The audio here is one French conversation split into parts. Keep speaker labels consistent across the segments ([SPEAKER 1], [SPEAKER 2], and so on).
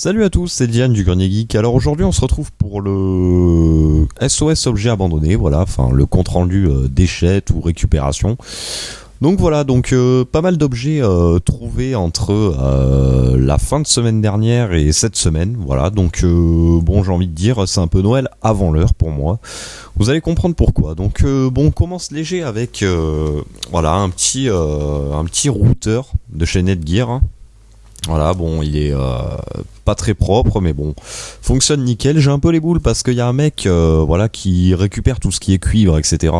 [SPEAKER 1] Salut à tous, c'est Diane du Grenier Geek. Alors aujourd'hui on se retrouve pour le SOS objet abandonné, voilà, enfin le compte rendu déchets ou récupération. Donc voilà, pas mal d'objets trouvés entre la fin de semaine dernière et cette semaine, voilà, bon j'ai envie de dire c'est un peu Noël avant l'heure pour moi. Vous allez comprendre pourquoi. On commence léger avec voilà un petit routeur de chez Netgear. Hein. Voilà, bon, il est pas très propre, mais bon, fonctionne nickel. J'ai un peu les boules parce qu'il y a un mec, voilà, qui récupère tout ce qui est cuivre, etc.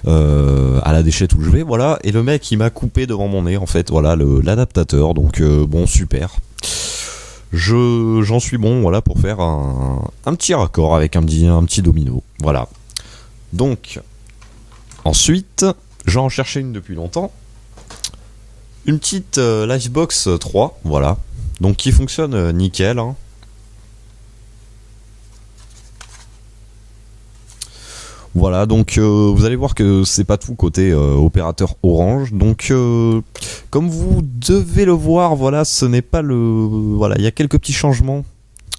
[SPEAKER 1] À la déchette où je vais, voilà. Et le mec, il m'a coupé devant mon nez, en fait, voilà, l'adaptateur. Bon, super. J'en suis bon, voilà, pour faire un petit raccord avec un petit domino, voilà. Donc, ensuite, j'en cherchais une depuis longtemps. Une petite Livebox 3, voilà, donc qui fonctionne nickel. Hein. Voilà, vous allez voir que c'est pas tout côté opérateur Orange. Comme vous devez le voir, voilà, ce n'est pas voilà, il y a quelques petits changements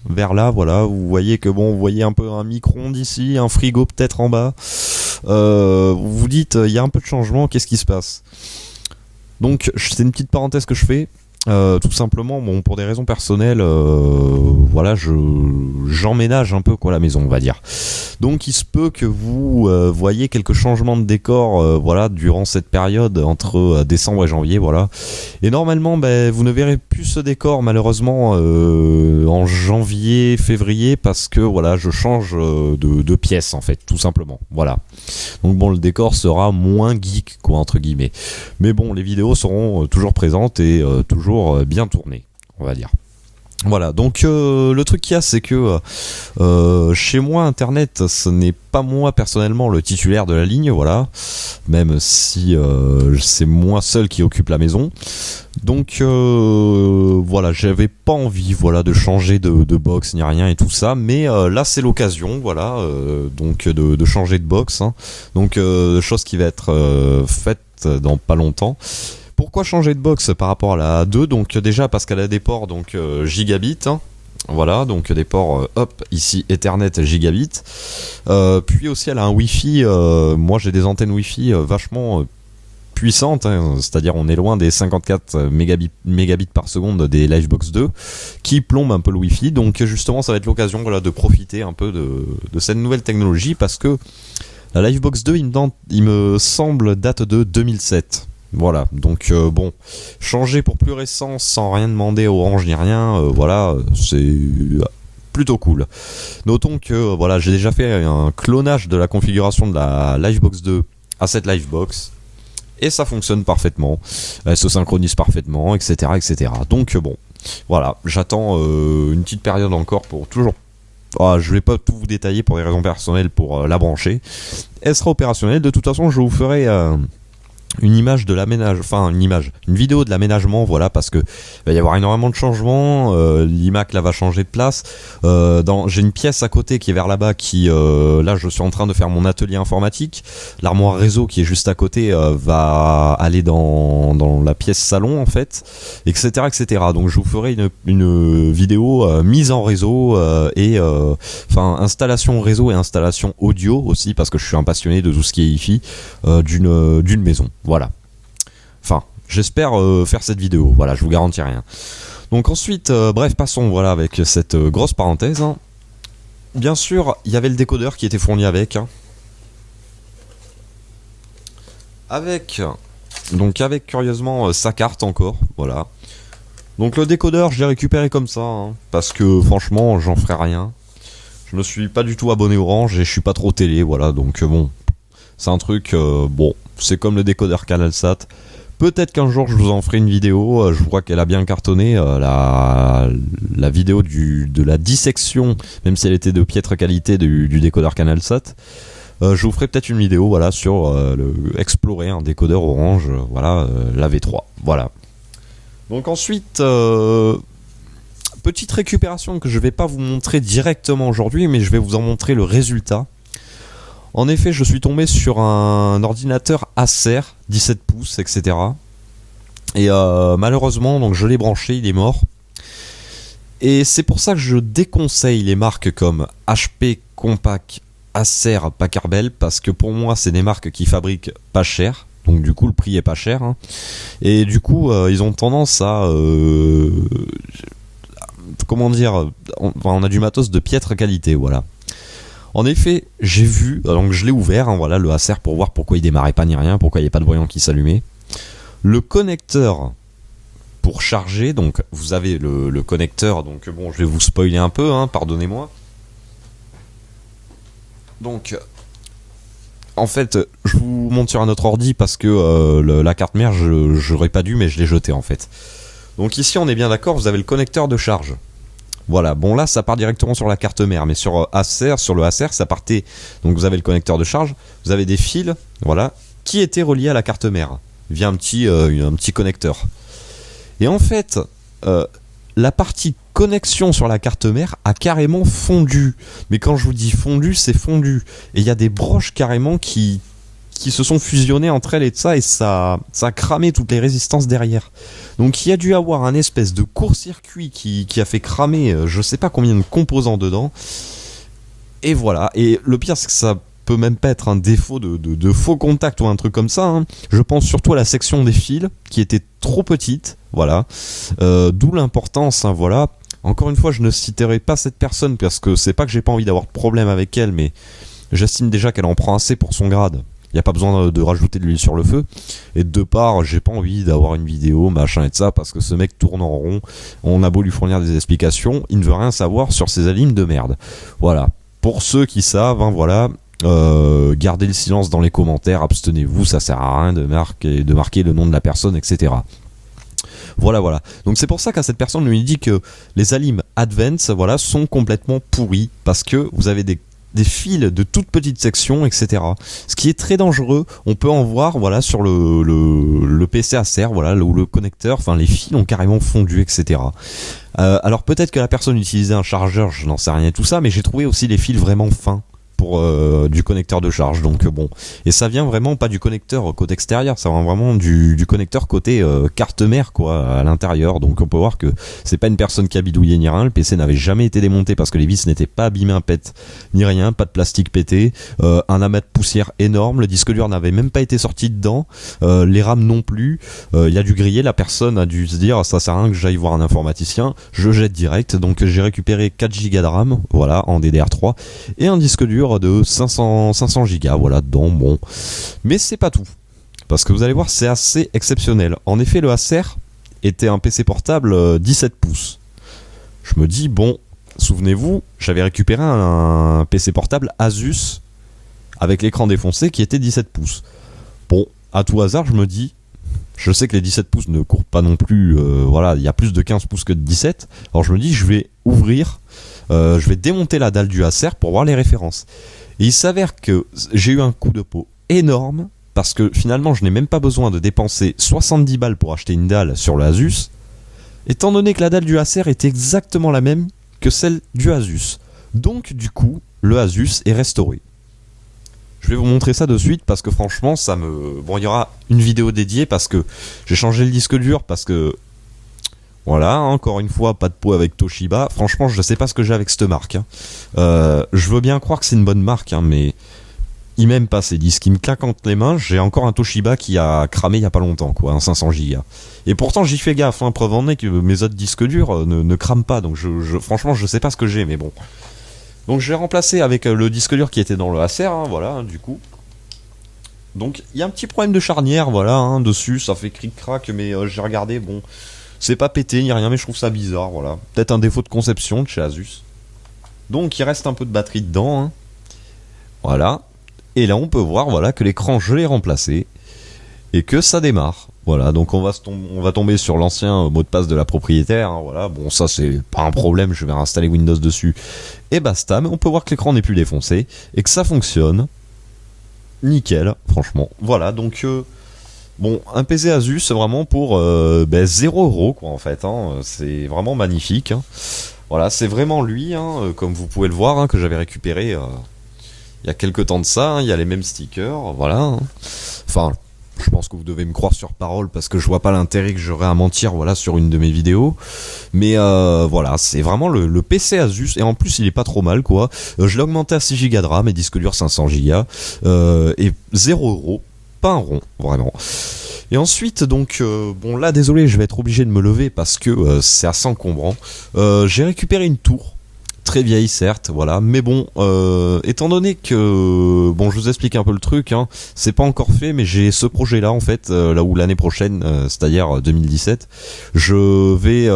[SPEAKER 1] vers là, voilà. Vous voyez que vous voyez un peu un micro-ondes ici, un frigo peut-être en bas. Vous vous dites, il y a un peu de changement, qu'est-ce qui se passe ? Donc c'est une petite parenthèse que je fais, tout simplement, bon, pour des raisons personnelles, voilà, j'emménage un peu la maison, on va dire. Donc il se peut que vous voyez quelques changements de décor, voilà, durant cette période entre décembre et janvier, voilà. Et normalement, vous ne verrez plus ce décor malheureusement en janvier, février, parce que voilà, je change de pièce en fait, tout simplement, voilà. Donc bon, le décor sera moins geek, quoi, entre guillemets. Mais bon, les vidéos seront toujours présentes et toujours bien tournées, on va dire. Voilà, le truc qu'il y a, c'est que chez moi, Internet, ce n'est pas moi personnellement le titulaire de la ligne, voilà, même si c'est moi seul qui occupe la maison. Voilà, j'avais pas envie, voilà, de changer de box ni rien et tout ça, mais là c'est l'occasion, voilà, de changer de box, hein. Chose qui va être faite dans pas longtemps. Pourquoi changer de box par rapport à la 2 ? Déjà parce qu'elle a des ports gigabit, hein. Voilà, des ports ici Ethernet gigabit. Puis aussi elle a un Wi-Fi. Moi j'ai des antennes Wi-Fi vachement puissantes, hein, c'est-à-dire on est loin des 54 mégabits par seconde des Livebox 2 qui plombent un peu le Wi-Fi. Donc justement ça va être l'occasion, voilà, de profiter un peu de cette nouvelle technologie, parce que la Livebox 2 il me semble date de 2007. Voilà, changer pour plus récent sans rien demander à Orange ni rien, voilà, c'est plutôt cool. Notons que voilà, j'ai déjà fait un clonage de la configuration de la Livebox 2 à cette Livebox et ça fonctionne parfaitement, elle se synchronise parfaitement, etc., etc. Voilà, j'attends une petite période encore pour toujours. Je vais pas tout vous détailler pour des raisons personnelles pour la brancher. Elle sera opérationnelle. De toute façon, je vous ferai une image de une vidéo de l'aménagement, voilà, parce que il va y avoir énormément de changements. L'iMac là va changer de place. J'ai une pièce à côté qui est vers là-bas qui là je suis en train de faire mon atelier informatique. L'armoire réseau qui est juste à côté va aller dans la pièce salon en fait, etc., etc. Donc je vous ferai une vidéo mise en réseau et installation réseau et installation audio aussi, parce que je suis un passionné de tout ce qui est hi-fi d'une maison. Voilà. J'espère faire cette vidéo. Voilà, je vous garantis rien. Donc ensuite, passons, voilà, avec cette grosse parenthèse. Hein. Bien sûr, il y avait le décodeur qui était fourni avec. Hein. Avec curieusement sa carte encore. Voilà. Donc le décodeur, je l'ai récupéré comme ça, hein, parce que franchement, j'en ferai rien. Je me suis pas du tout abonné Orange et je suis pas trop télé, voilà. C'est un truc, c'est comme le décodeur CanalSat. Peut-être qu'un jour je vous en ferai une vidéo. Je crois qu'elle a bien cartonné, la vidéo de la dissection, même si elle était de piètre qualité, du décodeur CanalSat. Je vous ferai peut-être une vidéo, voilà, sur explorer un décodeur Orange, voilà, la V3. Voilà. Donc ensuite, petite récupération que je vais pas vous montrer directement aujourd'hui, mais je vais vous en montrer le résultat. En effet, je suis tombé sur un ordinateur Acer 17 pouces, etc. Et malheureusement, je l'ai branché, il est mort. Et c'est pour ça que je déconseille les marques comme HP, Compaq, Acer, Packard Bell, parce que pour moi c'est des marques qui fabriquent pas cher, donc du coup le prix est pas cher, hein. Et du coup ils ont tendance à comment dire, on a du matos de piètre qualité, voilà. En effet, j'ai vu, donc je l'ai ouvert, hein, voilà, le Acer pour voir pourquoi il démarrait pas ni rien, pourquoi il n'y avait pas de voyant qui s'allumait. Le connecteur pour charger, donc vous avez le connecteur, donc bon, je vais vous spoiler un peu, hein, pardonnez-moi. Donc, en fait, je vous montre sur un autre ordi parce que la carte mère, j'aurais pas dû, mais je l'ai jetée en fait. Donc ici, on est bien d'accord, vous avez le connecteur de charge. Voilà, bon là ça part directement sur la carte mère, mais sur le Acer ça partait, donc vous avez le connecteur de charge, vous avez des fils, voilà, qui étaient reliés à la carte mère, via un petit connecteur. Et en fait, la partie connexion sur la carte mère a carrément fondu, mais quand je vous dis fondu, c'est fondu, et il y a des broches carrément qui se sont fusionnées entre elles et ça, et ça a cramé toutes les résistances derrière. Donc il y a dû avoir un espèce de court-circuit qui a fait cramer je sais pas combien de composants dedans. Et voilà, et le pire c'est que ça peut même pas être un défaut de faux contact ou un truc comme ça, hein. Je pense surtout à la section des fils qui était trop petite, voilà. D'où l'importance, hein, voilà. Encore une fois, je ne citerai pas cette personne parce que c'est pas que j'ai pas envie d'avoir de problème avec elle, mais j'estime déjà qu'elle en prend assez pour son grade. Il n'y a pas besoin de rajouter de l'huile sur le feu. Et de part, j'ai pas envie d'avoir une vidéo, machin et de ça, parce que ce mec tourne en rond. On a beau lui fournir des explications, il ne veut rien savoir sur ces alimes de merde. Voilà. Pour ceux qui savent, hein, voilà, gardez le silence dans les commentaires, abstenez-vous, ça sert à rien de marquer le nom de la personne, etc. Voilà. Donc c'est pour ça qu'à cette personne, on lui dit que les alimes Advance, voilà, sont complètement pourris, parce que vous avez des fils de toutes petites sections, etc. Ce qui est très dangereux. On peut en voir, voilà, sur le PC Acer, voilà, où le connecteur, enfin les fils ont carrément fondu, etc. Alors peut-être que la personne utilisait un chargeur, je n'en sais rien tout ça, mais j'ai trouvé aussi les fils vraiment fins pour du connecteur de charge, donc bon, et ça vient vraiment pas du connecteur côté extérieur, ça vient vraiment du connecteur côté carte mère, quoi, à l'intérieur. Donc on peut voir que c'est pas une personne qui a bidouillé ni rien, le PC n'avait jamais été démonté parce que les vis n'étaient pas abîmées, un pet ni rien, pas de plastique pété, un amas de poussière énorme, le disque dur n'avait même pas été sorti dedans, les rames non plus, il y a du grillé, la personne a dû se dire ça sert à rien que j'aille voir un informaticien, je jette direct. Donc j'ai récupéré 4 Go de RAM, voilà, en DDR3, et un disque dur de 500 Go, voilà, dedans, bon. Mais c'est pas tout, parce que vous allez voir, c'est assez exceptionnel. En effet, le Acer était un PC portable 17 pouces. Je me dis, bon, souvenez-vous, j'avais récupéré un PC portable Asus avec l'écran défoncé qui était 17 pouces. Bon, à tout hasard, je me dis, je sais que les 17 pouces ne courent pas non plus, voilà, il y a plus de 15 pouces que de 17. Alors je me dis, je vais ouvrir, je vais démonter la dalle du Acer pour voir les références. Et il s'avère que j'ai eu un coup de peau énorme, parce que finalement je n'ai même pas besoin de dépenser 70 balles pour acheter une dalle sur le Asus, étant donné que la dalle du Acer est exactement la même que celle du Asus. Donc du coup, le Asus est restauré. Je vais vous montrer ça de suite parce que franchement ça me... Bon, il y aura une vidéo dédiée parce que j'ai changé le disque dur, parce que... Voilà, encore une fois, pas de peau avec Toshiba. Franchement, je sais pas ce que j'ai avec cette marque, hein. Je veux bien croire que c'est une bonne marque, hein, mais ils m'aiment pas ces disques. Ils me claquent entre les mains. J'ai encore un Toshiba qui a cramé il y a pas longtemps, quoi, un 500 Go. Et pourtant, j'y fais gaffe, hein, preuve en est que mes autres disques durs ne crament pas. Donc, franchement, je sais pas ce que j'ai, mais bon. Donc, je vais remplacer avec le disque dur qui était dans le Acer, hein, voilà, hein, du coup. Donc, il y a un petit problème de charnière, voilà, hein, dessus. Ça fait cric-crac, mais j'ai regardé, bon... C'est pas pété ni rien, mais je trouve ça bizarre, voilà. Peut-être un défaut de conception de chez Asus. Donc il reste un peu de batterie dedans, hein. Voilà. Et là on peut voir, voilà, que l'écran je l'ai remplacé et que ça démarre. Voilà, donc on va tomber sur l'ancien mot de passe de la propriétaire, hein, voilà. Bon, ça c'est pas un problème, je vais réinstaller Windows dessus et basta. Mais on peut voir que l'écran n'est plus défoncé et que ça fonctionne nickel, franchement. Voilà, donc bon, un PC Asus vraiment pour 0€, quoi, en fait, hein. C'est vraiment magnifique, hein. Voilà, c'est vraiment lui, hein, comme vous pouvez le voir, hein, que j'avais récupéré il y a quelques temps de ça, hein. Il y a les mêmes stickers, voilà, hein. Enfin, je pense que vous devez me croire sur parole parce que je vois pas l'intérêt que j'aurais à mentir voilà sur une de mes vidéos. Mais voilà, c'est vraiment le PC Asus et en plus il est pas trop mal quoi. Je l'ai augmenté à 6 Go de RAM et disque dur 500 Go et 0€, pas un rond vraiment. Et ensuite donc bon là désolé je vais être obligé de me lever parce que c'est assez encombrant. J'ai récupéré une tour. Très vieille certes, voilà, mais bon, étant donné que, bon, je vous explique un peu le truc, hein, c'est pas encore fait, mais j'ai ce projet-là en fait, là où l'année prochaine, c'est-à-dire 2017, je vais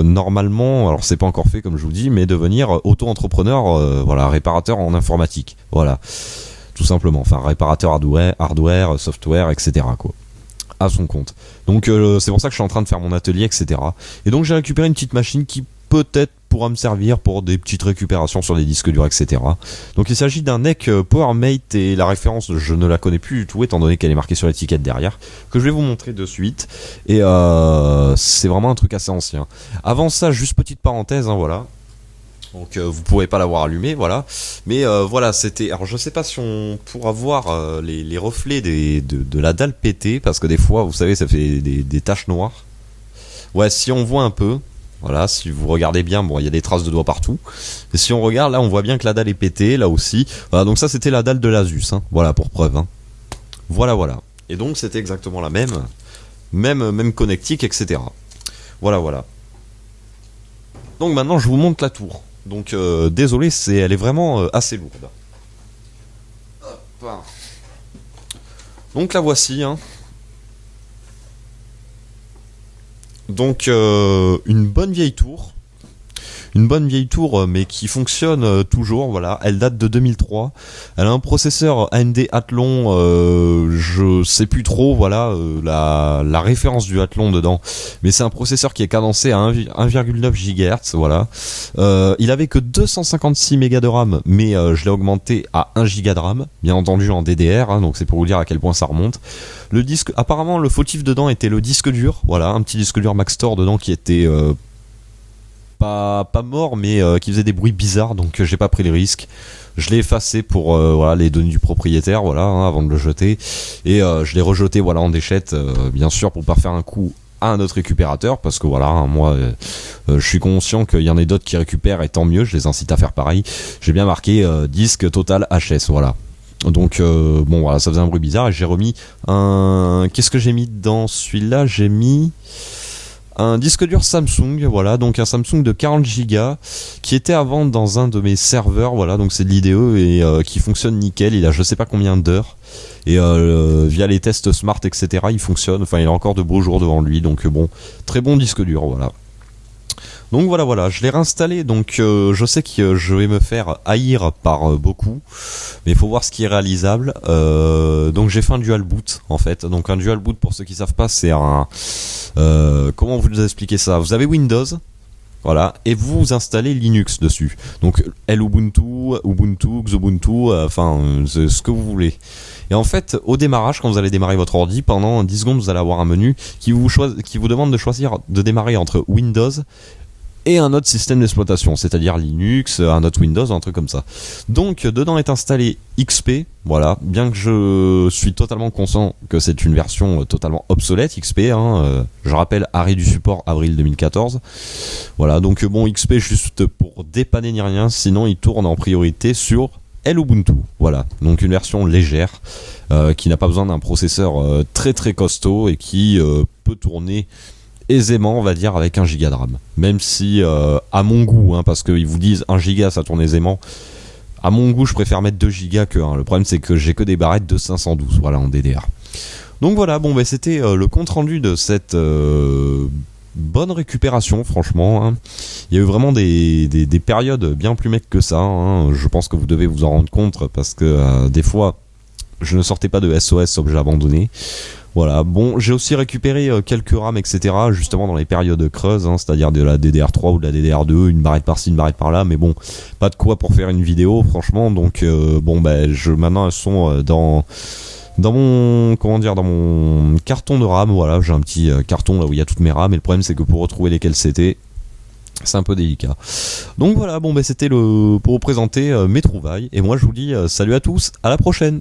[SPEAKER 1] normalement, alors c'est pas encore fait comme je vous dis, mais devenir auto-entrepreneur, voilà, réparateur en informatique, voilà, tout simplement, enfin réparateur hardware, software, etc. quoi. À son compte. Donc c'est pour ça que je suis en train de faire mon atelier, etc. Et donc j'ai récupéré une petite machine qui peut-être pourra me servir pour des petites récupérations sur des disques durs, etc. Donc il s'agit d'un NEC PowerMate et la référence je ne la connais plus du tout étant donné qu'elle est marquée sur l'étiquette derrière, que je vais vous montrer de suite. Et c'est vraiment un truc assez ancien. Avant ça, juste petite parenthèse, hein, voilà. Donc vous pourrez pas l'avoir allumé, voilà. Mais voilà, c'était. Alors je sais pas si on pourra voir les reflets de la dalle pétée, parce que des fois, vous savez, ça fait des taches noires. Ouais, si on voit un peu, voilà, si vous regardez bien, bon, il y a des traces de doigts partout. Et si on regarde, là, on voit bien que la dalle est pétée, là aussi. Voilà, donc ça, c'était la dalle de l'Asus, hein. Voilà, pour preuve. Hein. Voilà, voilà. Et donc, c'était exactement la même connectique, etc. Voilà, voilà. Donc maintenant, je vous montre la tour. Donc désolé, elle est vraiment assez lourde. Hop. Donc la voici. Hein. Donc une bonne vieille tour. Une bonne vieille tour mais qui fonctionne toujours, voilà, elle date de 2003, elle a un processeur AMD Athlon, je sais plus trop, voilà, la référence du Athlon dedans, mais c'est un processeur qui est cadencé à 1,9 GHz, voilà, il avait que 256 mégas de RAM, mais je l'ai augmenté à 1 Go de RAM, bien entendu en DDR, hein, donc c'est pour vous dire à quel point ça remonte. Le disque, apparemment le fautif dedans était le disque dur, voilà, un petit disque dur Maxtor dedans qui était... pas mort mais qui faisait des bruits bizarres, donc j'ai pas pris les risques. Je l'ai effacé pour voilà, les données du propriétaire, voilà, hein, avant de le jeter, et je l'ai rejeté voilà en déchette, bien sûr pour pas faire un coup à un autre récupérateur, parce que voilà, hein, moi je suis conscient qu'il y en a d'autres qui récupèrent et tant mieux, je les incite à faire pareil. J'ai bien marqué disque total HS, voilà. Donc bon voilà, ça faisait un bruit bizarre et j'ai remis un... Qu'est-ce que j'ai mis dans celui-là? J'ai mis un disque dur Samsung, voilà, donc un Samsung de 40 Go qui était à vendre dans un de mes serveurs, voilà, donc c'est de l'IDE et qui fonctionne nickel, il a je sais pas combien d'heures et via les tests smart etc il fonctionne, enfin il a encore de beaux jours devant lui, donc bon, très bon disque dur, voilà. Donc voilà, voilà, je l'ai réinstallé, donc je sais que je vais me faire haïr par beaucoup, mais il faut voir ce qui est réalisable. Donc j'ai fait un dual boot en fait. Donc un dual boot, pour ceux qui savent pas, c'est un... comment vous expliquer ça? Vous avez Windows, voilà, et vous installez Linux dessus. Donc Lubuntu, Ubuntu, Xubuntu, enfin ce que vous voulez. Et en fait, au démarrage, quand vous allez démarrer votre ordi, pendant 10 secondes, vous allez avoir un menu qui vous demande de choisir de démarrer entre Windows et un autre système d'exploitation, c'est-à-dire Linux, un autre Windows, un truc comme ça. Donc dedans est installé XP, voilà, bien que je suis totalement conscient que c'est une version totalement obsolète, XP, hein, je rappelle, arrêt du support avril 2014, voilà, donc bon, XP juste pour dépanner ni rien, sinon il tourne en priorité sur Lubuntu, voilà, donc une version légère, qui n'a pas besoin d'un processeur très très costaud et qui peut tourner aisément, on va dire, avec 1 giga de RAM. Même si, à mon goût, hein, parce qu'ils vous disent 1 giga ça tourne aisément, à mon goût, je préfère mettre 2 gigas que 1. Le problème, c'est que j'ai que des barrettes de 512, voilà, en DDR. Donc voilà, bon, bah, c'était le compte-rendu de cette bonne récupération, franchement. Hein. Il y a eu vraiment des périodes bien plus mecs que ça. Hein. Je pense que vous devez vous en rendre compte, parce que des fois, je ne sortais pas de SOS, sauf que j'ai abandonné. Voilà, bon, j'ai aussi récupéré quelques RAM, etc. justement dans les périodes creuses, hein, c'est-à-dire de la DDR3 ou de la DDR2, une barrette par-ci, une barrette par-là, mais bon, pas de quoi pour faire une vidéo, franchement, donc bon, bah, maintenant elles sont dans mon, comment dire, dans mon carton de RAM, voilà, j'ai un petit carton là où il y a toutes mes RAM, et le problème c'est que pour retrouver lesquelles c'était, c'est un peu délicat. Donc voilà, bon, bah, c'était pour vous présenter mes trouvailles, et moi je vous dis salut à tous, à la prochaine.